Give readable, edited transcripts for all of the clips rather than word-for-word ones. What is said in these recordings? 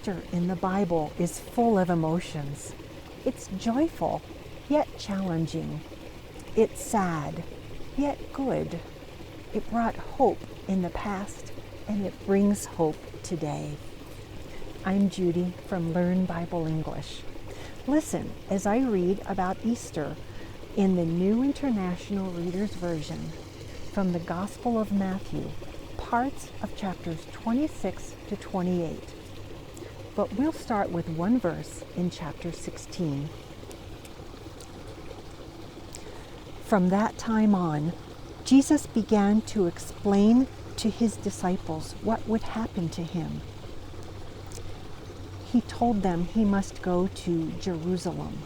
Easter in the Bible is full of emotions. It's joyful, yet challenging. It's sad, yet good. It brought hope in the past, and it brings hope today. I'm Judy from Learn Bible English. Listen as I read about Easter in the New International Reader's Version from the Gospel of Matthew, parts of chapters 26 to 28. But we'll start with one verse in chapter 16. From that time on, Jesus began to explain to his disciples what would happen to him. He told them he must go to Jerusalem.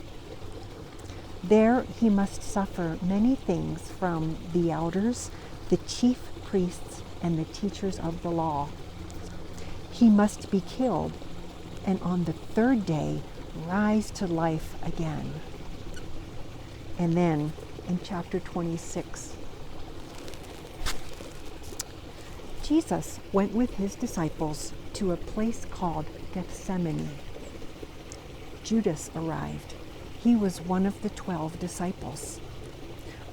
There he must suffer many things from the elders, the chief priests, and the teachers of the law. He must be killed, and on the third day rise to life again. And then in chapter 26, Jesus went with his disciples to a place called Gethsemane. Judas arrived. He was one of the 12 disciples.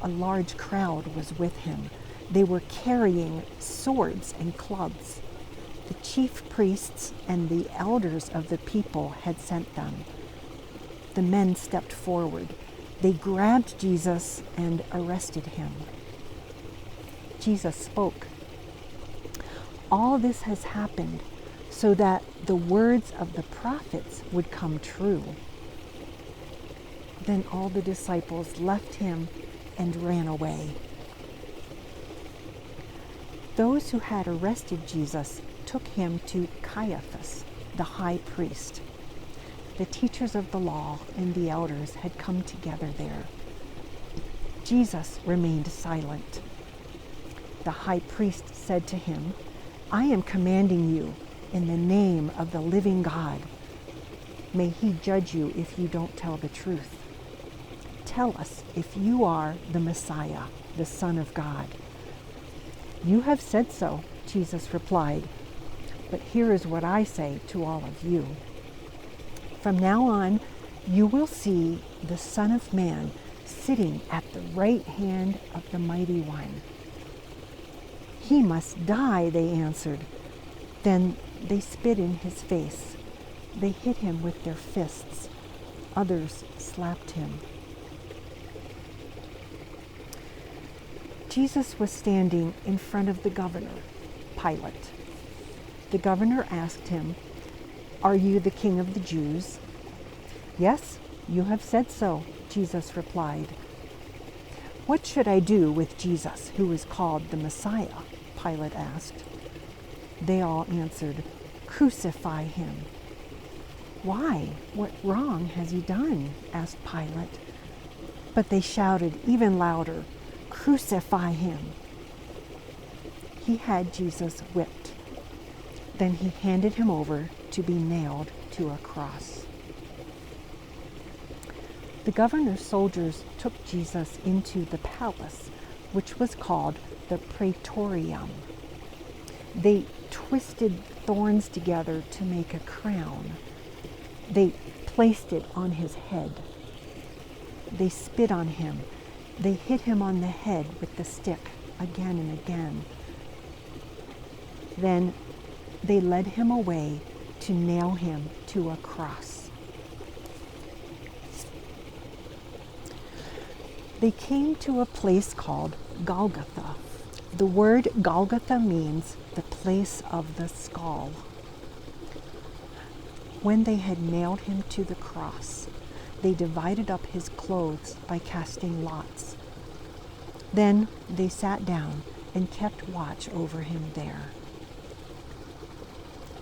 A large crowd was with him. They were carrying swords and clubs. The chief priests and the elders of the people had sent them. The men stepped forward. They grabbed Jesus and arrested him. Jesus spoke. All this has happened so that the words of the prophets would come true. Then all the disciples left him and ran away. Those who had arrested Jesus took him to Caiaphas, the high priest. The teachers of the law and the elders had come together there. Jesus remained silent. The high priest said to him, "I am commanding you in the name of the living God. May he judge you if you don't tell the truth. Tell us if you are the Messiah, the Son of God." "You have said so," Jesus replied, "but here is what I say to all of you. From now on, you will see the Son of Man sitting at the right hand of the Mighty One." "He must die," they answered. Then they spit in his face. They hit him with their fists. Others slapped him. Jesus was standing in front of the governor, Pilate. The governor asked him, "Are you the king of the Jews?" "Yes, you have said so," Jesus replied. "What should I do with Jesus, who is called the Messiah?" Pilate asked. They all answered, "Crucify him." "Why? What wrong has he done?" asked Pilate. But they shouted even louder, "Crucify him." He had Jesus whipped. Then he handed him over to be nailed to a cross. The governor's soldiers took Jesus into the palace, which was called the Praetorium. They twisted thorns together to make a crown. They placed it on his head. They spit on him. They hit him on the head with the stick again and again. Then they led him away to nail him to a cross. They came to a place called Golgotha. The word Golgotha means the place of the skull. When they had nailed him to the cross, they divided up his clothes by casting lots. Then they sat down and kept watch over him there.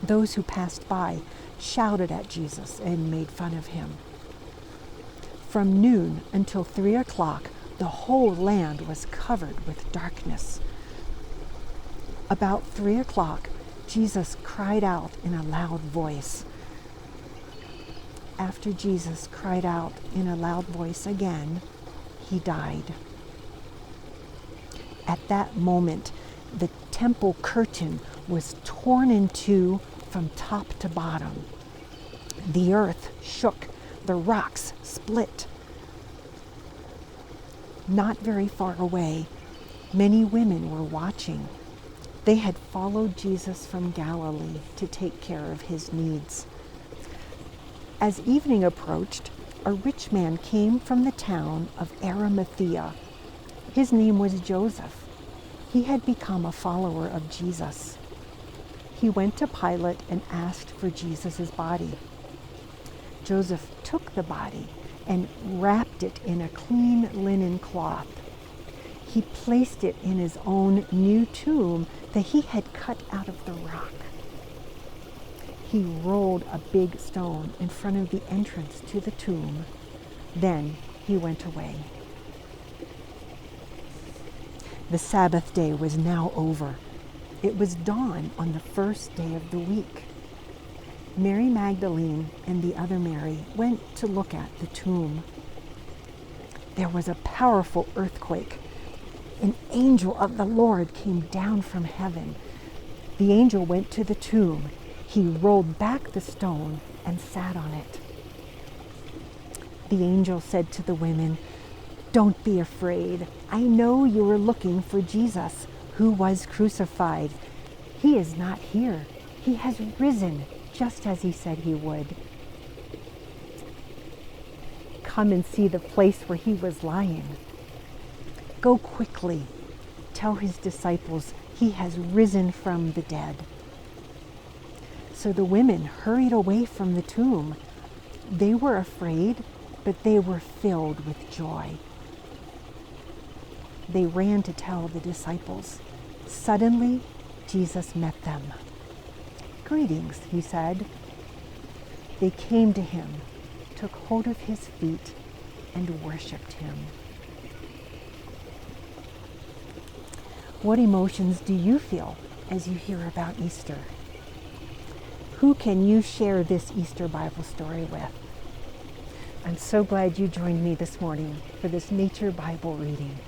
Those who passed by shouted at Jesus and made fun of him. From noon until 3 o'clock, the whole land was covered with darkness. About 3 o'clock, Jesus cried out in a loud voice. After Jesus cried out in a loud voice again, he died. At that moment, the temple curtain was torn in two from top to bottom. The earth shook, the rocks split. Not very far away, many women were watching. They had followed Jesus from Galilee to take care of his needs. As evening approached, a rich man came from the town of Arimathea. His name was Joseph. He had become a follower of Jesus. He went to Pilate and asked for Jesus' body. Joseph took the body and wrapped it in a clean linen cloth. He placed it in his own new tomb that he had cut out of the rock. He rolled a big stone in front of the entrance to the tomb. Then he went away. The Sabbath day was now over. It was dawn on the first day of the week. Mary Magdalene and the other Mary went to look at the tomb. There was a powerful earthquake. An angel of the Lord came down from heaven. The angel went to the tomb. He rolled back the stone and sat on it. The angel said to the women, "Don't be afraid. I know you are looking for Jesus, who was crucified. He is not here. He has risen, just as he said he would. Come and see the place where he was lying. Go quickly. Tell his disciples he has risen from the dead." So the women hurried away from the tomb. They were afraid, but they were filled with joy. They ran to tell the disciples. Suddenly, Jesus met them. "Greetings," he said. They came to him, took hold of his feet, and worshiped him. What emotions do you feel as you hear about Easter? Who can you share this Easter Bible story with? I'm so glad you joined me this morning for this Nature Bible reading.